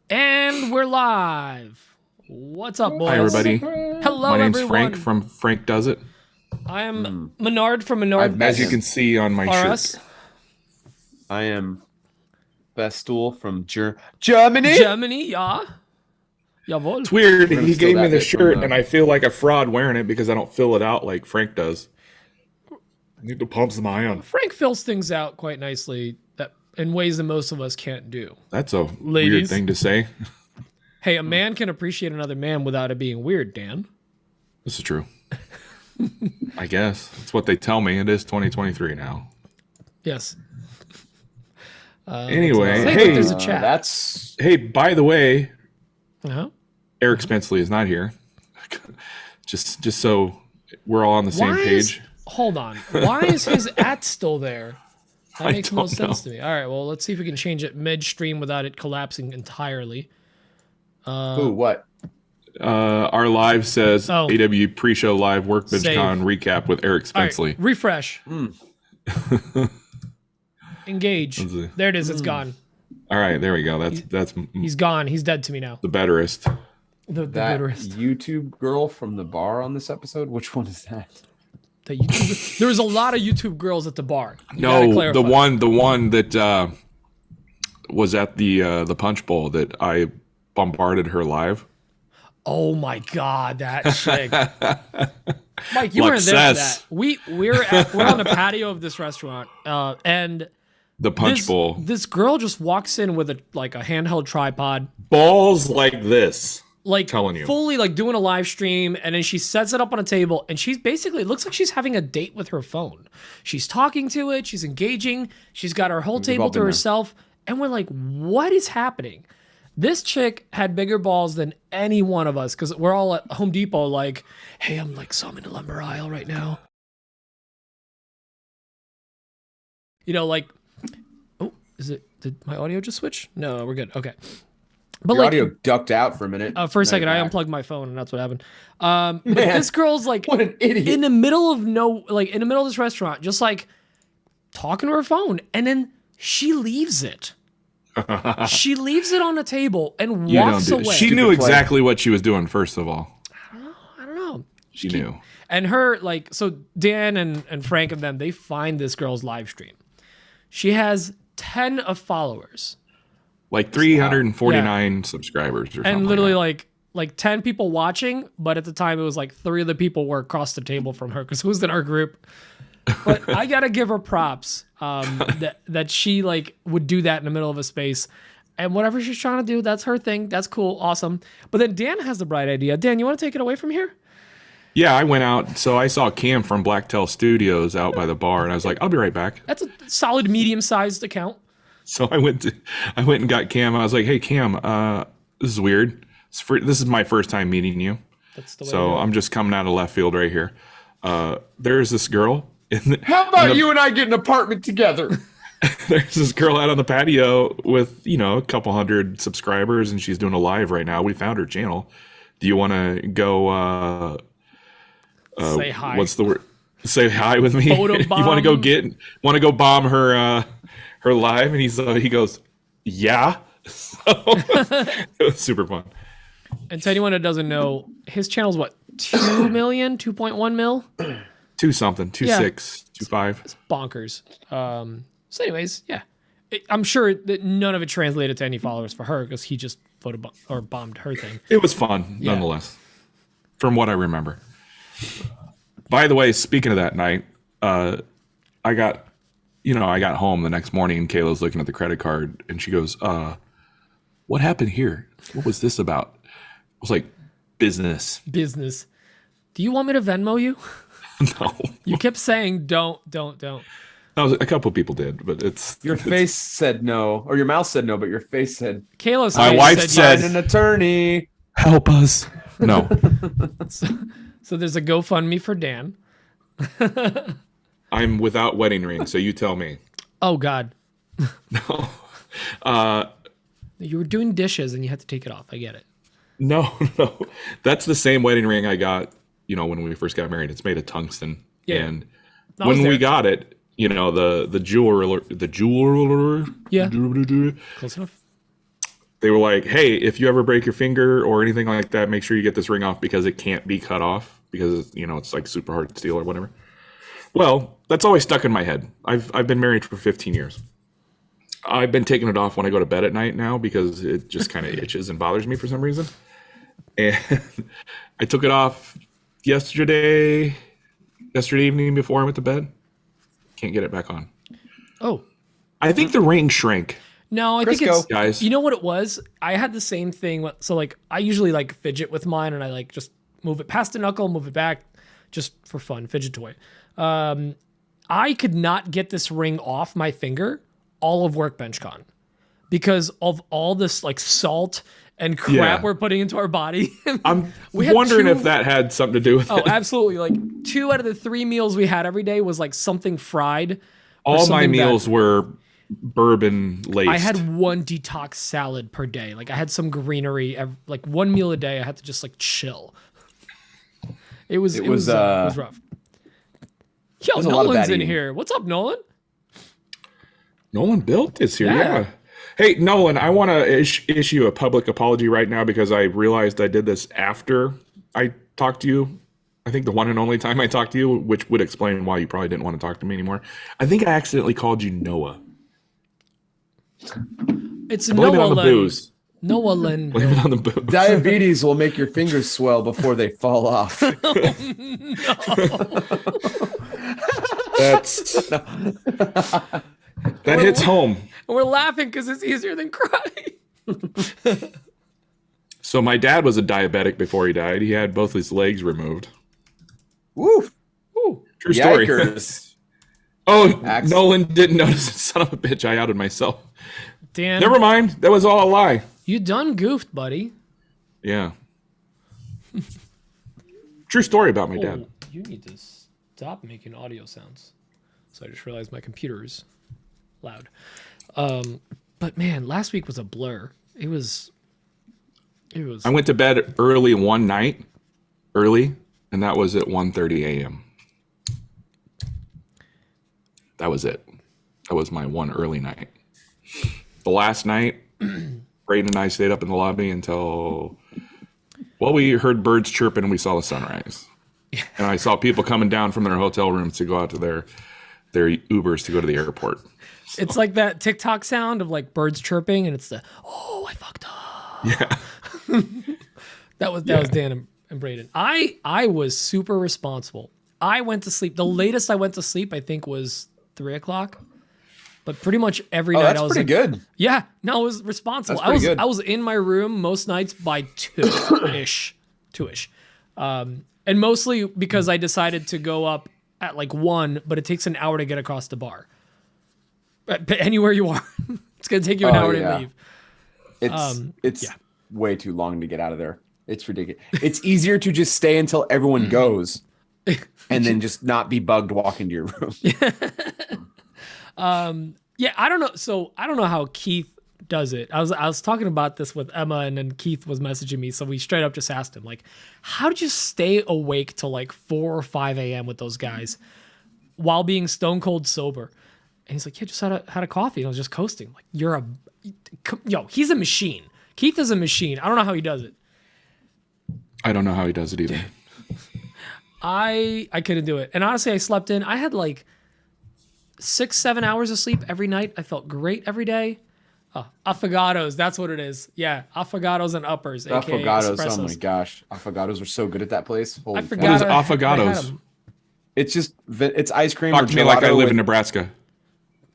And we're live. What's up, boys? Hi, everybody. Hello, My name's everyone. Frank from Frank Does It. I am Menard from Menard. As you can see on my RS. shirt. I am Festool from Germany. Germany, yeah. Jawohl. It's weird. We're gonna He steal gave me that the bit from shirt, the- and I feel like a fraud wearing it because I don't fill it out like Frank does. I need to pump some iron. Frank fills things out quite nicely that in ways that most of us can't do. That's a weird Ladies. thing to say. Hey, a man can appreciate another man without it being weird, Dan. This is true. I guess. That's what they tell me. It is 2023 now. Yes. Anyway, Hey, hey, look, there's a chat. That's hey, by the way, Uh-huh. Eric Spenceley is not here. just so we're all on the same Why page. Hold on. Why is his @ still there? That I makes no don't sense know. to me. All right, well, let's see if we can change it midstream without it collapsing entirely. what? Our live says Oh. AW pre-show live Save. WorkbenchCon recap with Eric All right, Spenceley. refresh. Mm. Engage. Let's see. There it is. It's gone. All right, there we go. That's He's gone. He's dead to me now. the betterest. The That bitterest. YouTube girl from the bar on this episode. Which one is that? The YouTube, there was a lot of YouTube girls at the bar. You gotta No, clarify. the one that was at the Punch Bowl that I bombarded her live. Oh my god, that chick. Mike, you weren't there for Success. that. We're on a patio of this restaurant, and The Punch this, Bowl. this girl just walks in with a handheld tripod, Balls like this. like Telling you. fully like doing a live stream, and then she sets it up on a table, and she's basically, it looks like she's having a date with her phone. She's talking to it, she's engaging, she's got her whole table all to been there. herself, and we're like, what is happening? This chick had bigger balls than any one of us, because we're all at Home Depot like, hey, I'm in the lumber aisle right now. You know, like, oh, did my audio just switch? No, we're good. Okay. But Your like, audio ducked out for a minute. for a Now second, you're I back. unplugged my phone, and that's what happened. But Man. this girl's like What an idiot! in the middle of in the middle of this restaurant, just like talking to her phone, and then she leaves it. She leaves it on the table and You walks don't do away. She knew play. exactly what she was doing, first of all. I don't know. She knew. And her, like, so Dan and Frank and them, they find this girl's live stream. She has 10 of followers. Like 349 subscribers or something. And literally like 10 people watching, but at the time it was like 3 of the people were across the table from her because it was in our group. But I gotta give her props that she like would do that in the middle of a space, and whatever she's trying to do, that's her thing. That's cool, awesome. But then Dan has the bright idea. Dan, you want to take it away from here? Yeah, I went out. So I saw Cam from Blacktail Studios out by the bar, and I was like, I'll be right back. That's a solid medium-sized account. So I went and got Cam. I was like, hey, Cam, this is weird. This is my first time meeting you. That's the way. So I'm just coming out of left field right here. There's this girl. How about you and I get an apartment together? There's this girl out on the patio with, a couple hundred subscribers, and she's doing a live right now. We found her channel. Do you want to go? Say hi. What's the word? Say hi with me. You Photobomb. want to go bomb her live? And he goes, yeah. So it was super fun. And to anyone that doesn't know, his channel's what, 2 million, 2.1 mil? 2 something, 2.6, Yeah. 2.5. It's bonkers. So anyways, yeah. I'm sure that none of it translated to any followers for her because he just bombed her thing. It was fun, nonetheless, from what I remember. By the way, speaking of that night, I got home the next morning and Kayla's looking at the credit card and she goes, what happened here? What was this about? I was like, business. Business. Do you want me to Venmo you? No. You kept saying don't. No, a couple people did, but Your face said no, or your mouth said no, but your face said, Kayla's My face wife said- "Find an attorney." help us. No. So there's a GoFundMe for Dan. I'm without wedding ring, so you tell me. Oh God. No. You were doing dishes and you had to take it off. I get it. No. That's the same wedding ring I got, when we first got married. It's made of tungsten. Yeah. And I was when we there. got it, the jeweler, Yeah. Close enough. they were like, hey, if you ever break your finger or anything like that, make sure you get this ring off because it can't be cut off because, you know, it's like super hard steel or whatever. Well, that's always stuck in my head. I've been married for 15 years. I've been taking it off when I go to bed at night now because it just kind of itches and bothers me for some reason. And I took it off yesterday evening before I went to bed. Can't get it back on. Oh. I think the ring shrank. No, I think it's, guys. You know what it was? I had the same thing. So like, I usually like fidget with mine and I like just move it past the knuckle, move it back just for fun, fidget toy. I could not get this ring off my finger all of WorkbenchCon because of all this like salt and crap we're putting into our body. I'm wondering if that had something to do with it. Oh, absolutely. Like 2 out of the 3 meals we had every day was like something fried. All my meals were bourbon laced. I had 1 detox salad per day. Like I had some greenery, like 1 meal a day. I had to just like chill. It was rough. Yo, Nolan's in here. What's up, Nolan? Nolan Built is here. Yeah. Hey, Nolan, I want to issue a public apology right now because I realized I did this after I talked to you. I think the one and only time I talked to you, which would explain why you probably didn't want to talk to me anymore. I think I accidentally called you Noah. It's Blame it on the booze. Nolan. Blame it on the booze. Diabetes will make your fingers swell before they fall off. That hits home. We're laughing because it's easier than crying. So my dad was a diabetic before he died. He had both his legs removed. Woo! True story. Yikers. Oh, Nolan didn't notice it. Son of a bitch, I outed myself. Dan. Never mind. That was all a lie. You done goofed, buddy. Yeah. True story about my dad. You need to stop making audio sounds. So I just realized my computer is loud. But man, last week was a blur. It was. I went to bed early one night, and that was at 1:30 a.m. That was it. That was my one early night. The last night, Brayden and I stayed up in the lobby until, well, we heard birds chirping and we saw the sunrise. And I saw people coming down from their hotel rooms to go out to their Ubers to go to the airport. So. It's like that TikTok sound of like birds chirping, and it's the, oh, I fucked up. Yeah. that was Dan and Brayden. I was super responsible. I went to sleep. The latest I went to sleep, I think, was 3 o'clock. But pretty much every night I was pretty good. Yeah, no, I was responsible. Good. I was in my room most nights by 2-ish. And mostly because I decided to go up at like 1, but it takes an hour to get across the bar. But anywhere you are, it's gonna take you an hour to leave. It's way too long to get out of there. It's ridiculous. It's easier to just stay until everyone goes, and then just not be bugged walking to your room. Yeah, I don't know. So I don't know how Keith does it. I was talking about this with Emma, and then Keith was messaging me. So we straight up just asked him, like, how did you stay awake till like 4 or 5 a.m. with those guys while being stone cold sober? And he's like, yeah, just had a coffee and I was just coasting. I'm like, he's a machine. Keith is a machine. I don't know how he does it. I don't know how he does it either. I couldn't do it. And honestly, I slept in. I had like 6-7 hours of sleep every night. I felt great every day. Affogatos, that's what it is. Yeah, affogatos and uppers. Affogatos, oh my gosh. Affogatos are so good at that place. Holy what is affogatos? It's ice cream. Talk to me like I live in Nebraska.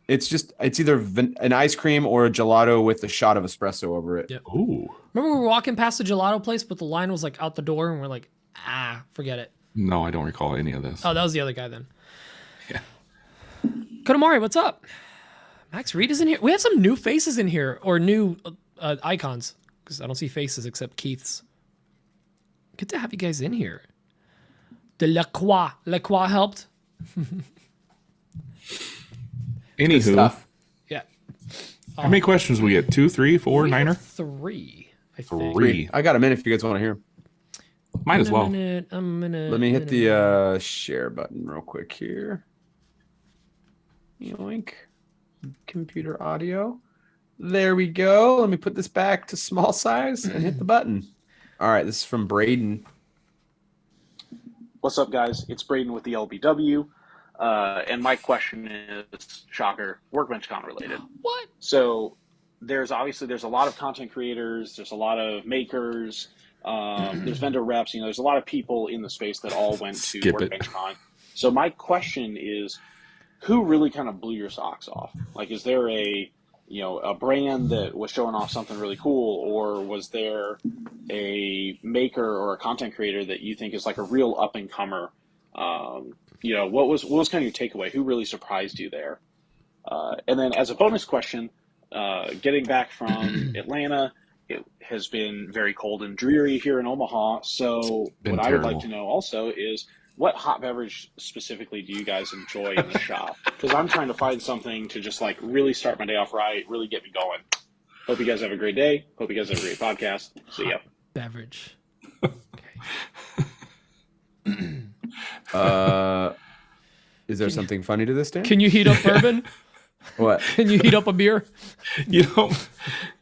It's either an ice cream or a gelato with a shot of espresso over it. Yep. Ooh. Remember we were walking past the gelato place, but the line was like out the door, and we're like, forget it. No, I don't recall any of this. Oh, that was the other guy then. Yeah. Kodamari, what's up? Max Reed is in here. We have some new faces in here, or new icons, because I don't see faces except Keith's. Good to have you guys in here. The Lacroix helped. Anywho. Yeah. How many questions we get? 2, 3, 4, Niner? 3, I think. 3. I got a minute if you guys want to hear. Might as well. A minute. Let me hit the share button real quick here. Yoink. Computer audio. There we go. Let me put this back to small size and hit the button. All right, this is from Braden. What's up, guys? It's Braden with the LBW. And my question is, shocker, WorkbenchCon related. What? So there's a lot of content creators, there's a lot of makers, there's vendor reps, there's a lot of people in the space that all went to WorkbenchCon. So my question is, who really kind of blew your socks off? Like, is there a brand that was showing off something really cool, or was there a maker or a content creator that you think is like a real up and comer? What was kind of your takeaway? Who really surprised you there? And then as a bonus question, getting back from Atlanta, it has been very cold and dreary here in Omaha. So what I would like to know also is, what hot beverage specifically do you guys enjoy in the shop? Because I'm trying to find something to just like really start my day off right, really get me going. Hope you guys have a great day. Hope you guys have a great podcast. See ya. Beverage. Is there something funny to this, Dan? Can you heat up bourbon? What? Can you heat up a beer? No,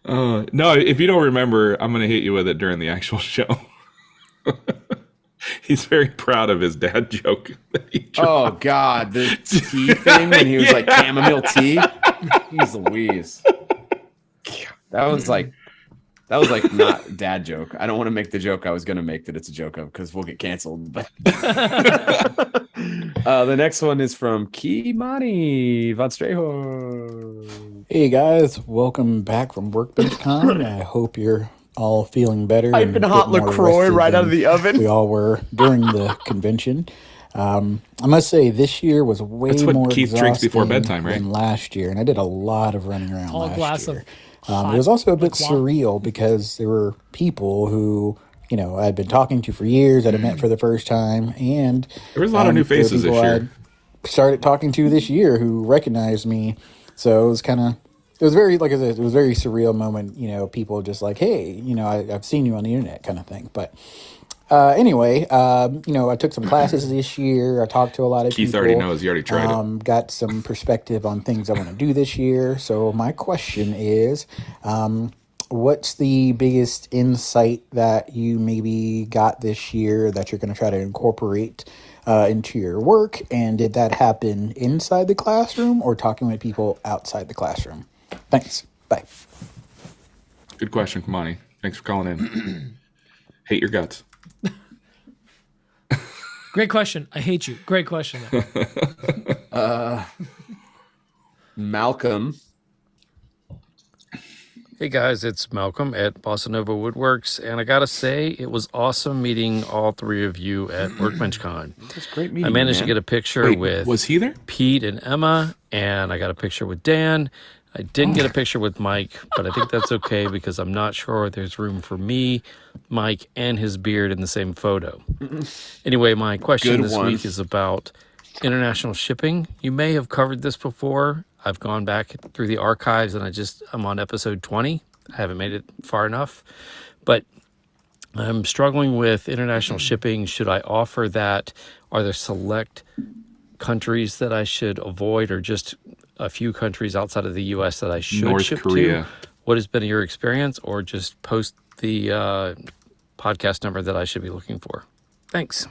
if you don't remember, I'm going to hit you with it during the actual show. He's very proud of his dad joke. Oh God, the tea thing when he was like chamomile tea. Jeez Louise. That was like not dad joke. I don't want to make the joke I was going to make that it's a joke of, because we'll get canceled. But the next one is from Kimani Van Streho. Hey guys, welcome back from WorkbenchCon. I hope you're all feeling better. I've been hot LaCroix right out of the oven. We all were during the convention. I must say this year was way more Keith drinks before bedtime, right? Than last year, and I did a lot of running around All last glass year. of It was also a bit surreal because there were people who I'd been talking to for years that I met for the first time, and there was a lot of new faces this year. I started talking to this year who recognized me, so it was very, like I said, it was a very surreal moment. People just like, hey, I've seen you on the internet, kind of thing. But anyway, I took some classes this year. I talked to a lot of people. Keith already knows. He already tried it. Got some perspective on things I want to do this year. So my question is, what's the biggest insight that you maybe got this year that you're going to try to incorporate into your work? And did that happen inside the classroom or talking with people outside the classroom? Thanks. Bye. Good question, Kamani. Thanks for calling in. Hate your guts. Great question. I hate you. Great question. Malcolm. Hey guys, it's Malcolm at Bossa Nova Woodworks, and I gotta say, it was awesome meeting all three of you at WorkbenchCon. It was great meeting. I managed to get a picture with was he there? Pete and Emma, and I got a picture with Dan. I didn't get a picture with Mike, but I think that's okay because I'm not sure there's room for me, Mike, and his beard in the same photo. Anyway, my question this week is about international shipping. You may have covered this before. I've gone back through the archives and I'm on episode 20. I haven't made it far enough, but I'm struggling with international shipping. Should I offer that? Are there select countries that I should avoid, or just a few countries outside of the U.S. that I should North ship Korea. to? What has been your experience, or just post the podcast number that I should be looking for? Thanks.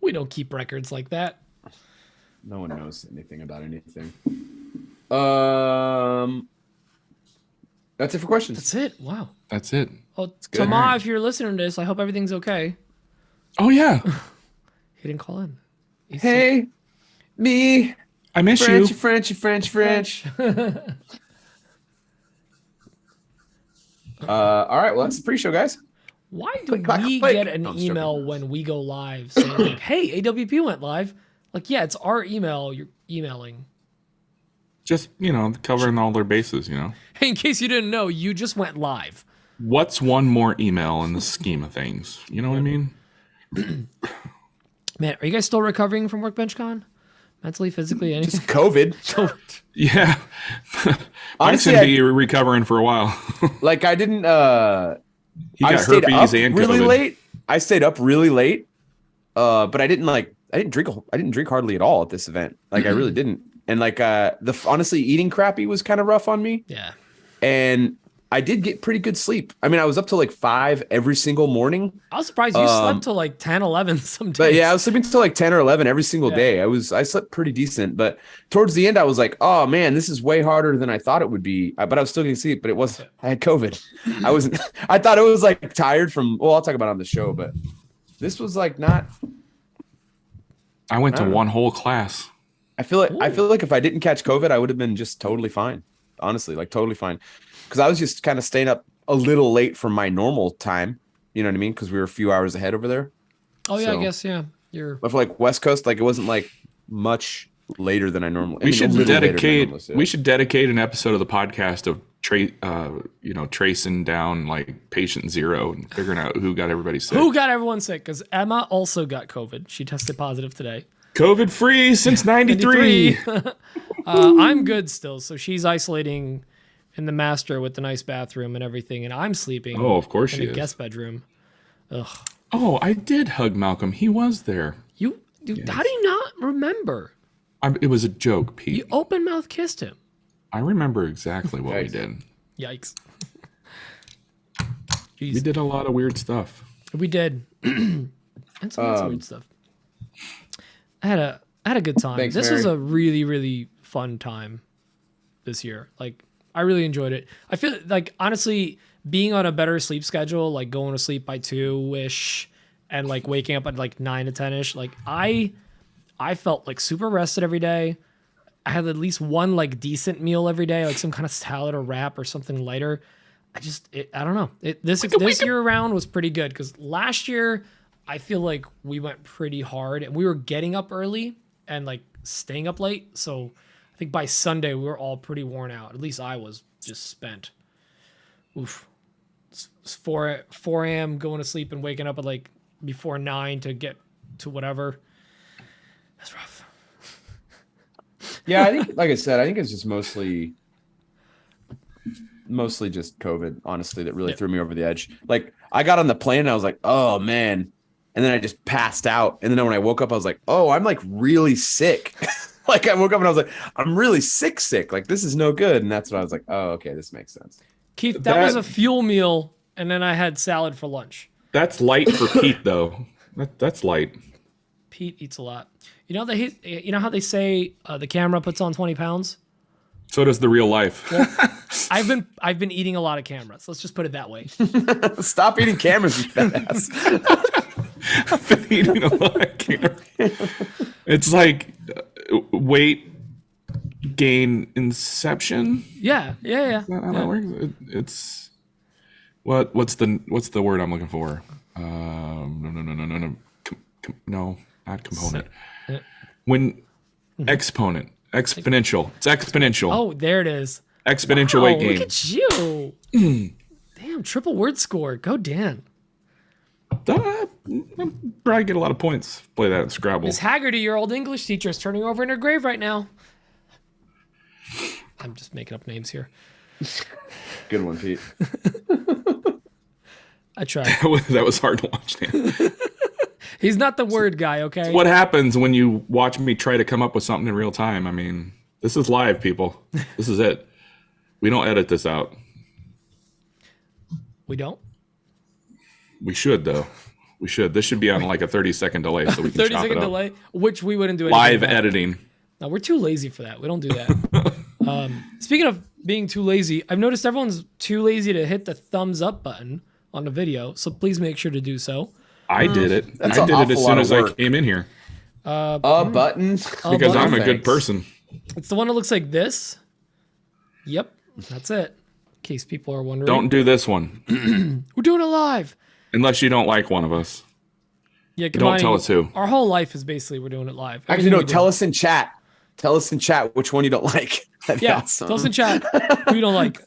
We don't keep records like that. No one knows anything about anything. That's it for questions. That's it. Wow. That's it. Well, good. Tama, if you're listening to this, I hope everything's okay. Oh, yeah. He didn't call in. He's Hey, me. I miss French, you. French. All right. Well, that's the pre-show, guys. Why do Click, clack, we click. get an No, I'm just email when we go live saying, like, hey, AWP went live? Like, yeah, it's our email you're emailing. Just, covering all their bases, In case you didn't know, you just went live. What's one more email in the scheme of things? You know what I mean? Man, are you guys still recovering from WorkbenchCon? Mentally, physically, anything? Just COVID. Yeah. Mike's Honestly, going to be recovering for a while. Like I didn't. He I got stayed herpes up and really COVID. late. I stayed up really late. But I didn't drink hardly at all at this event. Like I really didn't. And like honestly, eating crappy was kind of rough on me. Yeah. and I did get pretty good sleep. I mean, I was up till like 5 every single morning. I was surprised you slept till like 10, 11 some days. But yeah, I was sleeping till like 10 or 11 every single day. I slept pretty decent, but towards the end I was like, oh man, this is way harder than I thought it would be. But I was still getting sleep, but I had COVID. I thought it was like tired from, well, I'll talk about it on the show, but this was like not. I went to one whole class. I feel like if I didn't catch COVID, I would have been just totally fine. Honestly, like totally fine. Because I was just kind of staying up a little late from my normal time. You know what I mean? Because we were a few hours ahead over there. Oh yeah, I guess But for like West Coast, like it wasn't like much later than I normally. We should dedicate an episode of the podcast of tracing down like patient zero and figuring out who got everybody sick. Who got everyone sick? Because Emma also got COVID. She tested positive today. COVID free since '93. I'm good still. So she's isolating in the master with the nice bathroom and everything, and I'm sleeping. Oh, of course in she the is. guest bedroom. Ugh. Oh, I did hug Malcolm. He was there. Yes. How do you not remember? It was a joke, Pete. You open mouth kissed him. I remember exactly what we did. Yikes. We did a lot of weird stuff. We did. And some weird stuff. I had a good time. Thanks, this Mary. was a really, really fun time this year. Like, I really enjoyed it. I feel like, honestly, being on a better sleep schedule, like going to sleep by 2-ish and like waking up at like 9 to 10-ish, like I felt like super rested every day. I had at least one like decent meal every day, like some kind of salad or wrap or something lighter. I don't know. This year around was pretty good because last year I feel like we went pretty hard and we were getting up early and like staying up late. So I think by Sunday we were all pretty worn out. At least I was just spent. Oof. It's 4 a.m. going to sleep and waking up at like before 9 to get to whatever. That's rough. Yeah, I think, like I said, I think it's just mostly just COVID, honestly, that really threw me over the edge. Like, I got on the plane and I was like, oh man. And then I just passed out. And then when I woke up, I was like, oh, I'm like really sick. Like I woke up and I was like, I'm really sick. Like, this is no good. And that's when I was like, oh, okay, this makes sense. Keith, that was a fuel meal. And then I had salad for lunch. That's light for Pete, though. That's light. Pete eats a lot. You know how they say the camera puts on 20 pounds? So does the real life. Well, I've been eating a lot of cameras. Let's just put it that way. Stop eating cameras, you fat ass. I've been eating a lot of cameras. It's like weight gain inception. Yeah. Is that how that works? It's what's the word I'm looking for? No, not component. When exponent, exponential. It's exponential. Oh, there it is. Exponential weight gain. Look at you. Damn, triple word score. Go Dan. I'll probably get a lot of points. Play that in Scrabble. Miss Haggerty, your old English teacher, is turning over in her grave right now. I'm just making up names here. Good one, Pete. I tried. That was hard to watch. He's not the word guy, okay? What happens when you watch me try to come up with something in real time? I mean, this is live, people. This is it. We don't edit this out. We don't? We should, though. We should. This should be on like a 30-second delay so we can 30-second delay, which we wouldn't do. Live editing. No, we're too lazy for that. We don't do that. Speaking of being too lazy, I've noticed everyone's too lazy to hit the thumbs up button on the video, so please make sure to do so. I did it. I did it as soon as I came in here. Button. Because I'm a good person. It's the one that looks like this. Yep, that's it. In case people are wondering. Don't do this one. We're doing it live. Unless you don't like one of us. Yeah, don't tell us who. Our whole life is basically we're doing it live. Actually, no, tell us in chat. Tell us in chat which one you don't like. That'd be awesome. Tell us in chat who you don't like.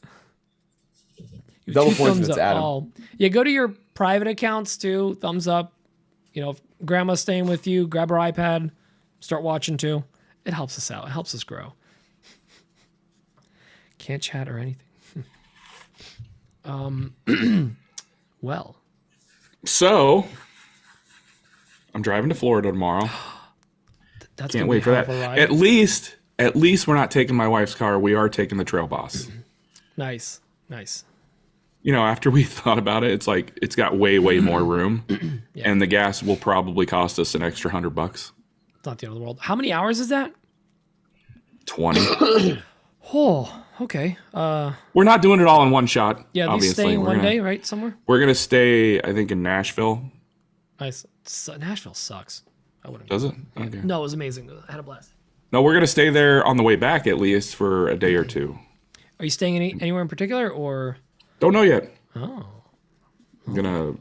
Double points if it's Adam. Oh. Yeah, go to your private accounts too. Thumbs up. You know, if grandma's staying with you, grab her iPad, start watching too. It helps us out. It helps us grow. Can't chat or anything. Well. So, I'm driving to Florida tomorrow. That's Can't wait for that. At least we're not taking my wife's car. We are taking the Trail Boss. Nice. Nice. You know, after we thought about it, it's like it's got way more room, Yeah. and the gas will probably cost us an extra $100. It's not the end of the world. How many hours is that? 20. Oh, okay. We're not doing it all in one shot. Yeah, these obviously. staying We're one gonna- day, right? Somewhere. We're gonna stay, I think, in Nashville. Nice. Nashville sucks. I wouldn't. Does it? Okay. No, it was amazing. I had a blast. No, we're gonna stay there on the way back at least for a day or two. Are you staying anywhere in particular, or? Don't know yet. Oh, I'm gonna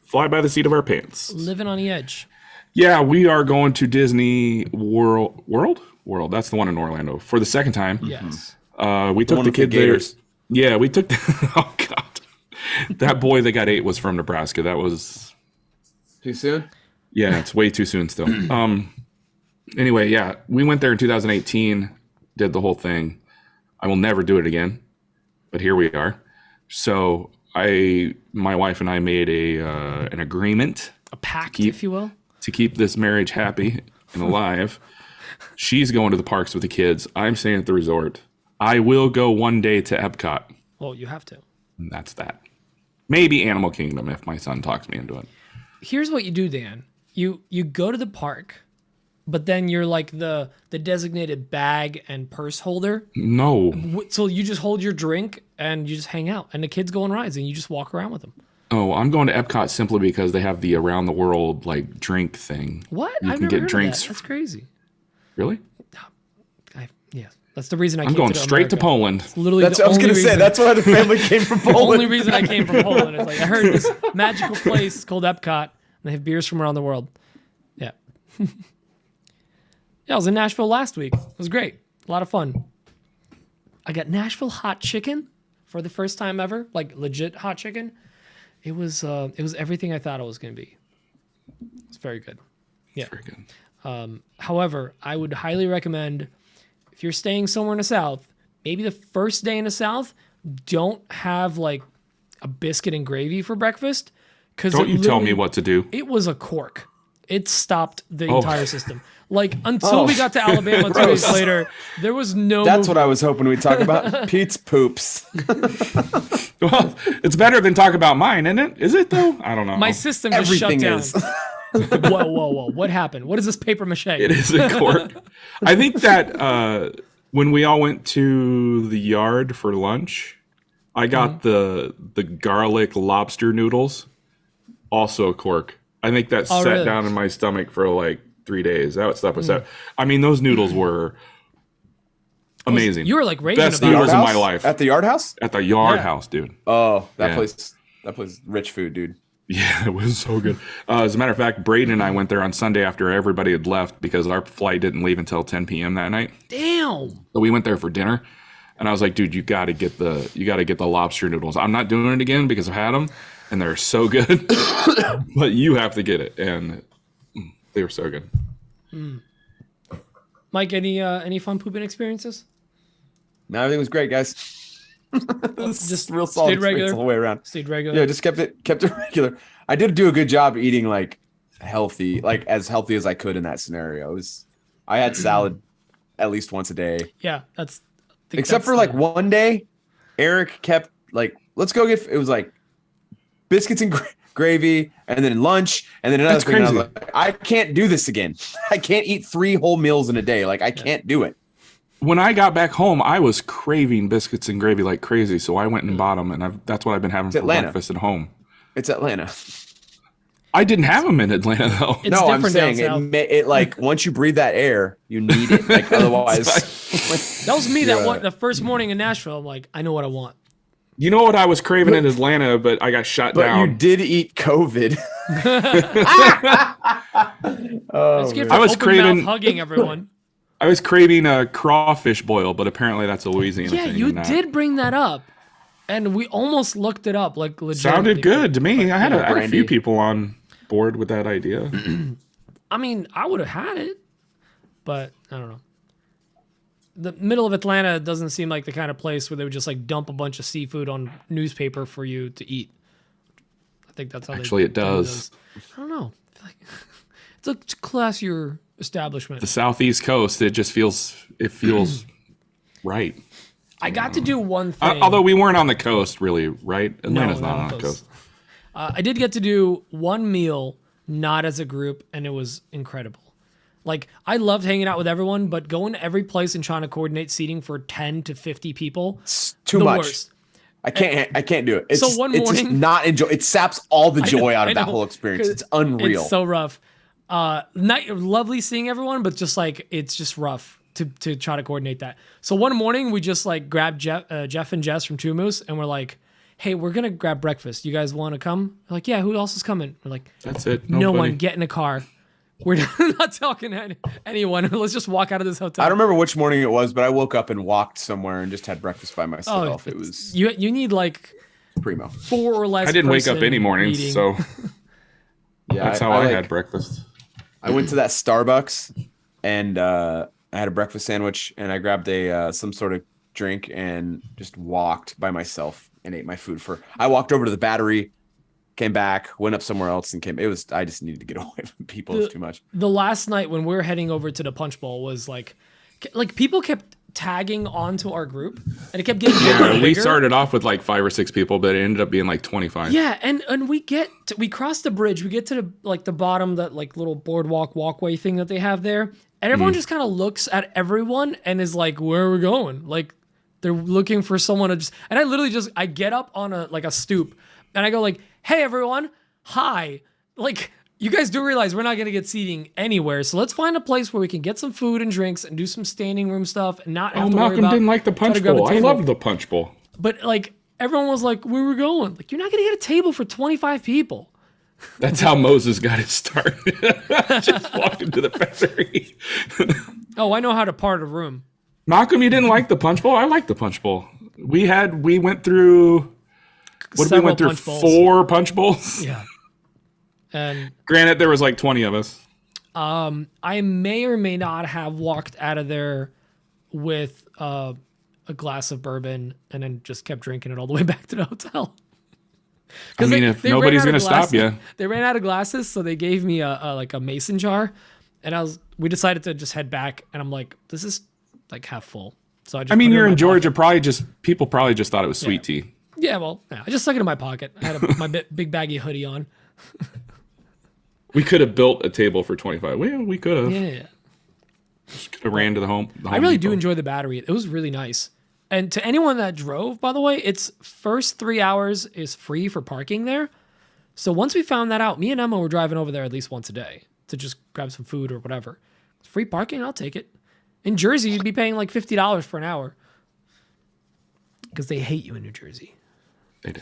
fly by the seat of our pants. living on the edge. Yeah, we are going to Disney World. World. That's the one in Orlando for the second time. Yes. We took one the with the kid there. Gators. Yeah, we took. Oh God, that boy that got 8 was from Nebraska. That was. Too soon? Yeah, it's way too soon still. Anyway, yeah, we went there in 2018, did the whole thing. I will never do it again, but here we are. So my wife and I made an agreement A pact, if you will. to keep this marriage happy and alive. She's going to the parks with the kids. I'm staying at the resort. I will go one day to Epcot. Well, you have to. And that's that. Maybe Animal Kingdom if my son talks me into it. Here's what you do, Dan. You go to the park, but then you're like the designated bag and purse holder. No. So you just hold your drink and you just hang out, and the kids go on rides, and you just walk around with them. Oh, I'm going to Epcot simply because they have the around the world like drink thing. What? You I've can never get heard drinks. of that. That's crazy. Really? Yeah, that's the reason I I'm came going to straight to America. Poland. It's literally That's the what I was only gonna say. reason- That's why the family came from the only Poland. reason I came from Poland. Is like I heard this magical place called Epcot, and they have beers from around the world. Yeah. Yeah, I was in Nashville last week. It was great. A lot of fun. I got Nashville hot chicken for the first time ever, like legit hot chicken. It was everything I thought it was going to be. It's very good. Yeah. Very good. However, I would highly recommend if you're staying somewhere in the South, maybe the first day in the South, don't have like a biscuit and gravy for breakfast. Because Don't you tell me what to do. it was a cork. It stopped the Oh. entire system. Like until we got to Alabama 2 days Gross. later, there was no. That's what I was hoping we'd talk about. Pete's poops. Well, it's better than talk about mine, isn't it? Is it though? I don't know. My system just shut Everything down. is. Whoa! What happened? What is this paper mache? It is a cork. I think that when we all went to the yard for lunch, I got Mm-hmm. the garlic lobster noodles. Also a cork. I think that Oh, sat really? down in my stomach for like 3 days. That stuff was set. I mean, those noodles were amazing. You were like raving Best about noodles it. in my life. At the Yard House? At the yard Yeah. house, dude. Oh, that Yeah. place rich food, dude. Yeah, it was so good. As a matter of fact, Braden and I went there on Sunday after everybody had left because our flight didn't leave until 10 p.m. that night. Damn. So we went there for dinner, and I was like, "Dude, you got to get the lobster noodles. I'm not doing it again because I've had them, and they're so good. But you have to get it, and they were so good." Mike, any fun pooping experiences? No, everything was great, guys. Just real solid stayed experience regular? all the way around. Stayed regular. Yeah, just kept it regular. I did do a good job eating like healthy, like as healthy as I could in that scenario. I had salad at least once a day. Yeah, that's. I think Except that's for like the- one day, Eric kept like, let's go get. It was like biscuits and gravy, and then lunch, and then another That's thing. And I was crazy. like, I can't do this again. I can't eat 3 whole meals in a day. Like I can't do it. When I got back home, I was craving biscuits and gravy like crazy, so I went and bought them, and that's what I've been having for Atlanta. breakfast at home. It's Atlanta. I didn't have them in Atlanta though. It's No, I'm different down saying south. it like once you breathe that air, you need it. Like otherwise, That was me. Yeah. The first morning in Nashville. I'm like, I know what I want. You know what I was craving in Atlanta, but I got shut but down. you did eat COVID. Let's get man. for I was open craving- mouth hugging everyone. I was craving a crawfish boil, but apparently that's a Louisiana Yeah, thing. you and not- did bring that up, and we almost looked it up. Like legit. Sounded good to me. I had a Brandy. few people on board with that idea. I mean, I would have had it, but I don't know. The middle of Atlanta doesn't seem like the kind of place where they would just like dump a bunch of seafood on newspaper for you to eat. I think that's how Actually, it do does. those. I don't know. I feel like it's a classier establishment. The southeast coast, it just feels right. I got to do one thing. Although we weren't on the coast, really, right? Atlanta's No, not on the coast. I did get to do one meal, not as a group, and it was incredible. Like, I loved hanging out with everyone, but going to every place and trying to coordinate seating for 10 to 50 people, It's too much. Worst. I can't do it. It's So just, one it's just morning- not enjoy. It saps all the joy out I of that know, whole experience. 'cause It's unreal. It's so rough. Lovely seeing everyone, but just like it's just rough to try to coordinate that. So one morning we just like grabbed Jeff and Jess from Two Moose, and we're like, "Hey, we're gonna grab breakfast. You guys want to come?" They're like, "Yeah, who else is coming?" We're like, That's it. "No Nobody. one. Get in a car. We're not talking to anyone. Let's just walk out of this hotel." I don't remember which morning it was, but I woke up and walked somewhere and just had breakfast by myself. It was you need like primo. 4 or less. I didn't wake up person any mornings, eating. so Yeah, that's how I like- had breakfast. I went to that Starbucks and I had a breakfast sandwich and I grabbed a some sort of drink and just walked by myself and ate my food I walked over to the Battery, came back, went up somewhere else and I just needed to get away from people. It was too much. The last night when we were heading over to the Punch Bowl was like people kept tagging onto our group and it kept getting bigger Yeah, and we bigger. started off with like 5 or 6 people, but it ended up being like 25. Yeah, and we cross the bridge, we get to the bottom, that like little boardwalk walkway thing that they have there, and everyone just kind of looks at everyone and is like, "Where are we going?" Like they're looking for someone to just, and I literally I get up on a stoop and I go like, "Hey everyone, hi." Like, you guys do realize we're not going to get seating anywhere, so let's find a place where we can get some food and drinks and do some standing room stuff and not have to worry Malcolm about didn't like the trying to punch grab a bowl. I table. loved the punch bowl. But like everyone was like, "Where we going?" Like, you're not going to get a table for 25 people. That's how Moses got his start. Just walked into the Battery. Oh, I know how to part a room. Malcolm, you didn't like the punch bowl? I liked the punch bowl. We went through. What did we Several went through? punch bowls. 4 punch bowls. Yeah. And Granted, there was like 20 of us. I may or may not have walked out of there with a glass of bourbon and then just kept drinking it all the way back to the hotel. I mean, if nobody's ran out gonna of stop glasses- you. They ran out of glasses, so they gave me a mason jar, and we decided to just head back. And I'm like, this is like half full. So I just. I mean, put it you're my in Georgia. pocket. People probably just thought it was sweet tea. Yeah, well, yeah, I just stuck it in my pocket. I had my big baggy hoodie on. We could have built a table for 25. Well, we could have. Yeah. Could have ran to the home. I really do enjoy the Battery. It was really nice. And to anyone that drove, by the way, its first 3 hours is free for parking there. So once we found that out, me and Emma were driving over there at least once a day to just grab some food or whatever. Free parking, I'll take it. In Jersey, you'd be paying like $50 for an hour. Because they hate you in New Jersey. They do.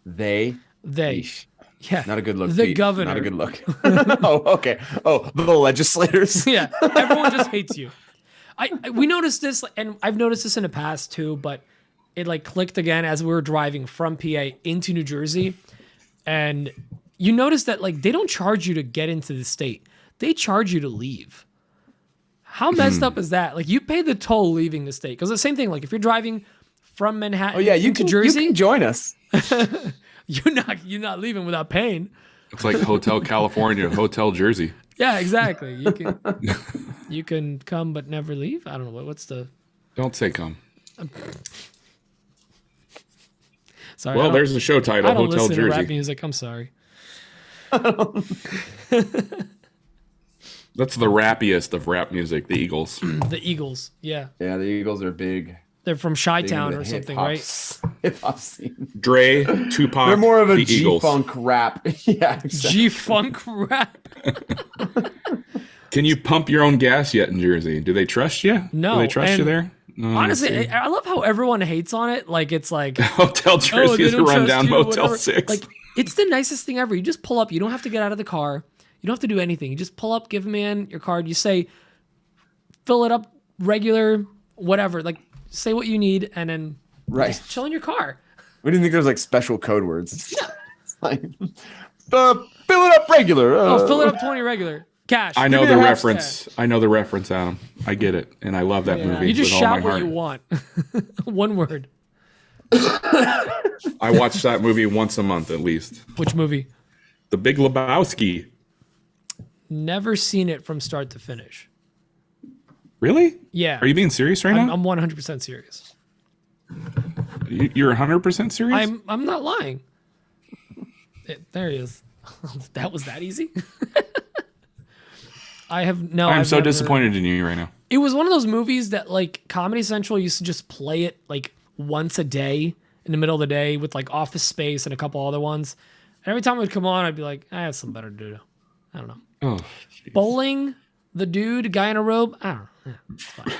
They. Yeesh. Yeah. Not a good look. The Pete. governor. Not a good look. Oh, okay. Oh, the legislators. Yeah, everyone just hates you. We noticed this, and I've noticed this in the past too, but it like clicked again as we were driving from PA into New Jersey, and you notice that like they don't charge you to get into the state; they charge you to leave. How messed up is that? Like, you pay the toll leaving the state, because the same thing. Like if you're driving from Manhattan Oh yeah, you into can, Jersey, you can join us. you're not leaving without paying. It's like Hotel California, Hotel Jersey. Yeah, exactly. You can come but never leave. I don't know what's the. Don't say come. Sorry. Well, there's the show title, I don't Hotel listen to rap Jersey. music. I'm sorry. That's the rappiest of rap music, the Eagles. The Eagles. Yeah, Yeah, the Eagles are big. they're from big Chi-Town into or the something, hip-hop right? s- Hip-hop scene. Dre, Tupac, They're more of a the Eagles. G-funk rap. Yeah, exactly. G-funk rap. Can you pump your own gas yet in Jersey? Do they trust you? No, Do they trust you and there? No, Honestly, see. I love how everyone hates on it. Like, it's like, Hotel oh, Jersey they is a don't trust rundown you, Motel whatever. 6. Like, it's the nicest thing ever. You just pull up. You don't have to get out of the car. You don't have to do anything. You just pull up, give a man your card. You say, fill it up regular, whatever. Like, say what you need, and then Right. just chill in your car. We didn't think there was like special code words. It's like, fill it up regular. Oh, fill it up 20 regular. Cash. I know me the a hashtag. reference. I know the reference, Adam. I get it, and I love that movie You just with all my shout what heart. you want. One word. I watch that movie once a month at least. Which movie? The Big Lebowski. Never seen it from start to finish. Really? Yeah. Are you being serious right now? I'm 100% serious. You're 100% serious? I'm not lying. There he is. That was that easy. I'm so disappointed in you right now. It was one of those movies that like Comedy Central used to just play it like once a day in the middle of the day with like Office Space and a couple other ones. And every time it would come on, I'd be like, I have something better to do. I don't know. Oh, geez. Bowling, the dude, guy in a robe. I don't know. Yeah, it's fine.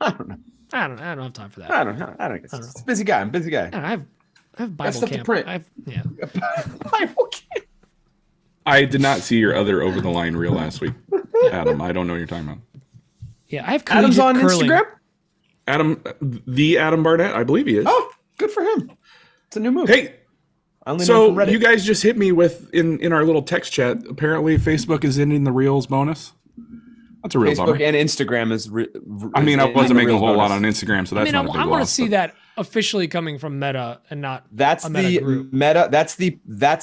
I don't know. I don't have time for that. I don't know. It's a busy guy. I'm a busy guy. I have Bible stuff to camp. print. Yeah. I did not see your other over the line reel last week, Adam. I don't know what you're talking about. Yeah, I have Adam's on curling. Instagram? Adam Barnett, I believe he is. Oh, good for him. It's a new move. Hey, I only know so from Reddit. you guys just hit me with in our little text chat. Apparently, Facebook is ending the Reels bonus. That's a real Facebook bummer. and Instagram is. I mean, I wasn't making a whole lot bonus. on Instagram, so that's not a big I want to loss, see but- that officially coming from Meta and not That's a Meta the group. Meta. That's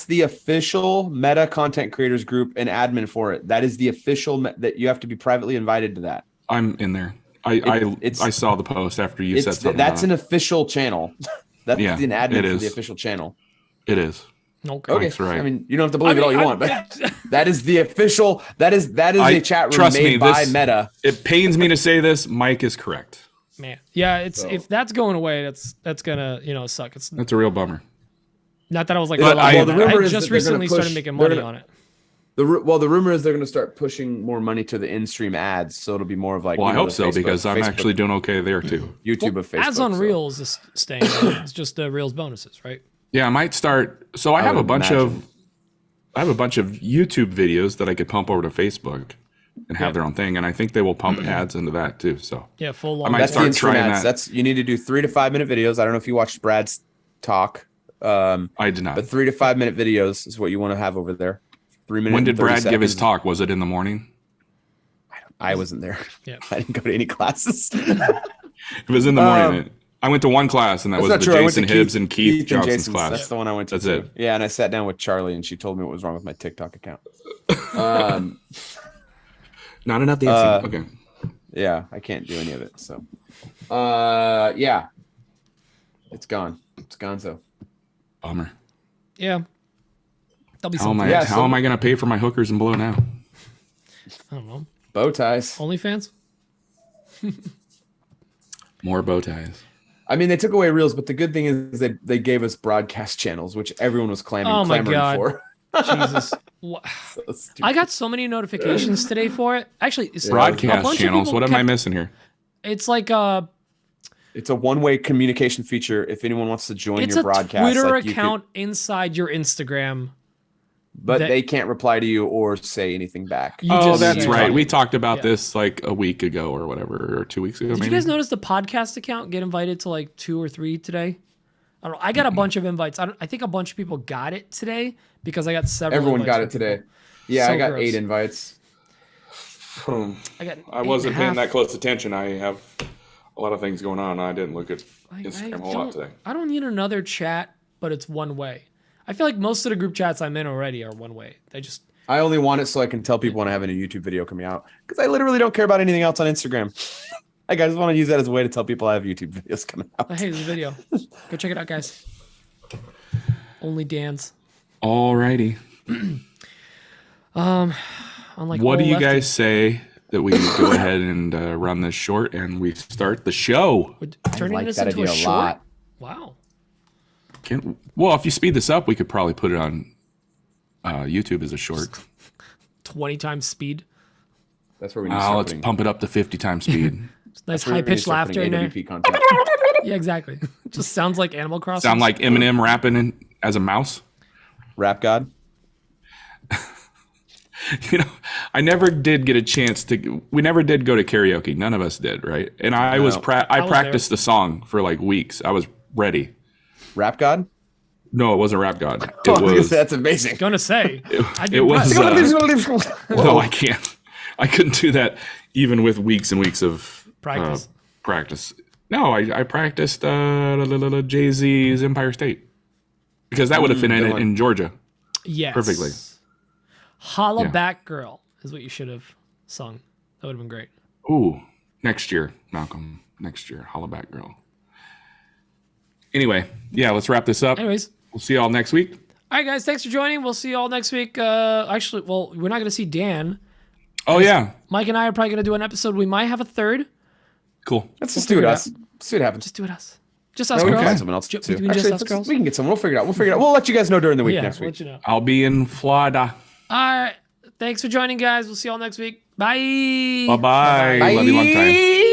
the official Meta content creators group and admin for it. That is the official that you have to be privately invited to that. I'm in there. I saw the post after you said something. That's an about official channel. That's Yeah, an admin it for is. the official channel. it. It is. Okay. Okay, That's right. I mean, you don't have to believe it all you want, but that is the official. That is a chat room trust made me, by this- Meta. It pains me to say this. Mike is correct. Man, yeah, it's So- if that's going away, that's gonna suck. It's That's a real bummer. not that I was like, But well, the rumor I is just that they're gonna recently started push- making they're money gonna- on it. The rumor is they're going to start pushing more money to the in-stream ads, so it'll be more of like. Well, I hope the so Facebook- because I'm Facebook- actually doing okay there too. YouTube of Facebook. Ads on so. Reels is staying. Right? It's just Reels bonuses, right? Yeah, I might start. So I have a would bunch imagine. of YouTube videos that I could pump over to Facebook and have their own thing, and I think they will pump ads into that too. So Yeah, full I long. might That's the start in-stream trying ads. that. That's you need to do 3 to 5 minute videos. I don't know if you watched Brad's talk, I did not. but 3 to 5 minute videos is what you want to have over there. 3 minutes. When did Brad give his talk? Was it in the morning? I wasn't there. Yeah. I didn't go to any classes. It was in the morning. I went to one class, and that That's was not the true. I went to Jason Hibbs and Keith Johnson's Jason's. class. That's the one I went to. That's too. it. Yeah, and I sat down with Charlie, and she told me what was wrong with my TikTok account. Not enough dancing. Okay. Yeah, I can't do any of it. So, yeah, it's gone. It's gone. So, Bummer. Yeah, that'll be How am something. I? Yeah, how am I going to pay for my hookers and blow now? I don't know. bow ties. OnlyFans. More bow ties. I mean, they took away Reels, but the good thing is they gave us broadcast channels, which everyone was Oh my clamoring God. for. Jesus. Wha- So stupid. I got so many notifications today for it. Actually, it's a Broadcast bunch of channels. people What am I kept- missing here? It's like It's a one-way communication feature. If anyone wants to join it's your a broadcast, Twitter like, you account inside your Instagram. but that- they can't reply to you or say anything back. You Oh, just that's say- right. We talked about Yeah. this like a week ago or whatever, or 2 weeks ago. Did maybe. you guys notice the podcast account get invited to like 2 or 3 today? I don't know. I got a bunch of invites. I think a bunch of people got it today because I got several. Everyone invites got it from people. today. Yeah, So I got gross. 8 invites. I got. I 8 wasn't and a paying half. that close attention. I have a lot of things going on. I didn't look at I Instagram a whole don't- lot today. I don't need another chat, but it's one way. I feel like most of the group chats I'm in already are one way. They just I only want it so I can tell people when I have a new YouTube video coming out because I literally don't care about anything else on Instagram. Like, I just want to use that as a way to tell people I have YouTube videos coming out. hey, there's a video. Go check it out, guys. Only dance. Alrighty. On like What do all you lefty. guys say that we go ahead and run this short and we start the show? Would I turning like this that into idea a a short? lot. Wow. Well, if you speed this up, we could probably put it on YouTube as a short. 20 times speed. That's where we need to Now start let's putting- pump it up to 50 times speed. Nice that's where we high need to pitched start laughter in putting there. AWP content. Yeah, exactly. It just sounds like Animal Crossing. Sound like Eminem rapping as a mouse? Rap God. You know, I never did get a chance to. We never did go to karaoke. None of us did, right? And I No. was I was practiced the song for like weeks. I was ready. Rap God? No, it wasn't Rap God. It Oh, was. that's amazing. Gonna say. I'd be It was. impressed. No, I can't. I couldn't do that even with weeks and weeks of Practice. practice. No, I practiced Jay Z's Empire State because that would have fit good in one. in Georgia. Yes. Perfectly. Holla Yeah. Back Girl is what you should have sung. That would have been great. Ooh, next year, Malcolm. Next year, Hollaback Girl. Anyway, yeah, let's wrap this up. Anyways. We'll see y'all next week. All right, guys. Thanks for joining. We'll see you all next week. Actually, well, we're not going to see Dan. Oh, yeah. Mike and I are probably going to do an episode. We might have a third. Cool. Let's just do it us. See what happens. Just do it us. Just us We can girls. find someone else too. Between Actually, just us girls. we can get someone. We'll figure it out. We'll let you guys know during the week Yeah, next we'll week. let you know. I'll be in Florida. All right. Thanks for joining, guys. We'll see you all next week. Bye. Bye-bye. Bye. Love you long time.